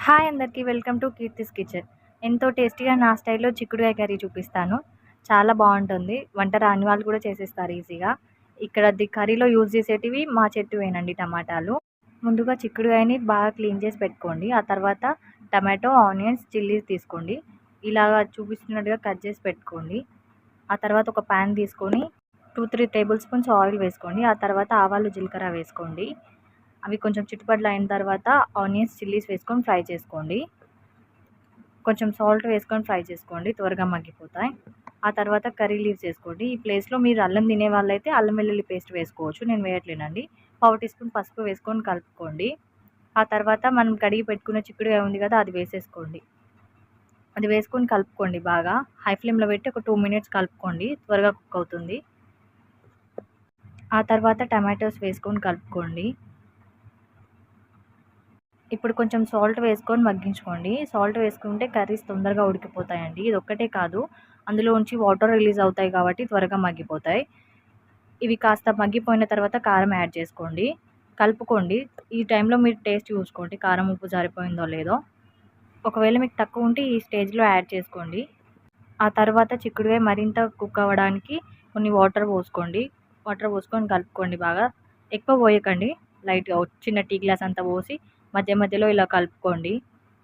Hi అందరికీ welcome to Keerthi's kitchen. ఎంతో టేస్టీగా నా స్టైల్‌లో చిక్కుడుకాయ కర్రీ చూపిస్తాను. చాలా బావుంటుంది. వంట రాని వాళ్ళు కూడా చేసేస్తారు ఈజీగా. ఇక్కడ కర్రీలో యూజ్ చేసేటివి మా చెట్టువేనండి టమాటాలు. ముందుగా చిక్కుడుకాయని బాగా క్లీన్ చేసి పెట్టుకోండి. ఆ తర్వాత టమాటో, ఆనియన్స్, చిల్లీస్ తీసుకోండి. ఇలాగా చూపిస్తున్నట్టుగా కట్ చేసి పెట్టుకోండి. ఆ తర్వాత ఒక పాన్ తీసుకొని 2, 3 టేబుల్ స్పూన్స్ ఆయిల్ వేసుకోండి. ఆ తర్వాత ఆవాలు, జీలకర్ర వేసుకోండి. అవి కొంచెం చిటపటలు అయిన తర్వాత ఆనియన్స్, చిల్లీస్ వేసుకొని ఫ్రై చేసుకోండి. కొంచెం సాల్ట్ వేసుకొని ఫ్రై చేసుకోండి, త్వరగా మగ్గిపోతాయి. ఆ తర్వాత కర్రీ లీవ్స్ వేసుకోండి. ఈ ప్లేస్లో మీరు అల్లం తినే వాళ్ళైతే అల్లం వెల్లుల్లి పేస్ట్ వేసుకోవచ్చు, నేను వేయట్లేనండి. 1/2 టీ స్పూన్ పసుపు వేసుకొని కలుపుకోండి. ఆ తర్వాత మనం కడిగి పెట్టుకున్న చిక్కుడుకాయ ఉంది కదా, అది వేసేసుకోండి. అది వేసుకొని కలుపుకోండి బాగా. హై ఫ్లేమ్లో పెట్టి ఒక 2 మినిట్స్ కలుపుకోండి, త్వరగా కుక్ అవుతుంది. ఆ తర్వాత టమాటోస్ వేసుకొని కలుపుకోండి. ఇప్పుడు కొంచెం సాల్ట్ వేసుకొని మగ్గించుకోండి. సాల్ట్ వేసుకుంటే కర్రీస్ తొందరగా ఉడికిపోతాయండి. ఇది ఒక్కటే కాదు, అందులోంచి వాటర్ రిలీజ్ అవుతాయి కాబట్టి త్వరగా మగ్గిపోతాయి. ఇవి కాస్త మగ్గిపోయిన తర్వాత కారం యాడ్ చేసుకోండి, కలుపుకోండి. ఈ టైంలో మీరు టేస్ట్ చూసుకోండి, కారం ఉప్పు సరిపోయిందో లేదో. ఒకవేళ మీకు తక్కువ ఉంటే ఈ స్టేజ్లో యాడ్ చేసుకోండి. ఆ తర్వాత చిక్కుడుకాయ మరింత కుక్ అవ్వడానికి కొన్ని వాటర్ పోసుకోండి. వాటర్ పోసుకొని కలుపుకోండి బాగా. ఎక్కువ పోయకండి, లైట్గా చిన్న టీ గ్లాస్ అంతా పోసి మధ్య మధ్యలో ఇలా కలుపుకోండి.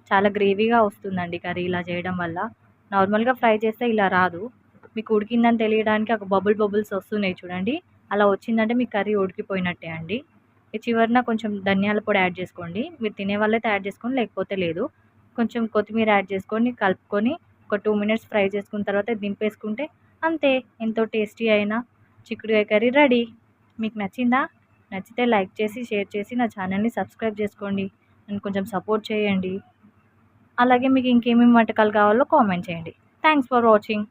చాలా గ్రేవీగా వస్తుందండి కర్రీ ఇలా చేయడం వల్ల. నార్మల్గా ఫ్రై చేస్తే ఇలా రాదు. మీకు ఉడికిందని తెలియడానికి ఒక బబుల్స్ వస్తున్నాయి చూడండి, అలా వచ్చిందంటే మీ కర్రీ ఉడికిపోయినట్టే అండి. ఈ చివరిన కొంచెం ధనియాల పొడి యాడ్ చేసుకోండి. మీరు తినే వాళ్ళైతే యాడ్ చేసుకోండి, లేకపోతే లేదు. కొంచెం కొత్తిమీర యాడ్ చేసుకొని కలుపుకొని ఒక 2 మినిట్స్ ఫ్రై చేసుకున్న తర్వాత దింపేసుకుంటే అంతే, ఎంతో టేస్టీ అయిన చిక్కుడుకాయ కర్రీ రెడీ. మీకు నచ్చిందా? నచ్చితే లైక్ చేసి, షేర్ చేసి నా ఛానల్ని సబ్స్క్రైబ్ చేసుకోండి. నన్ను కొంచెం సపోర్ట్ చేయండి. అలాగే మీకు ఇంకేమేమి వంటకాలు కావాలో కామెంట్ చేయండి. Thanks for watching.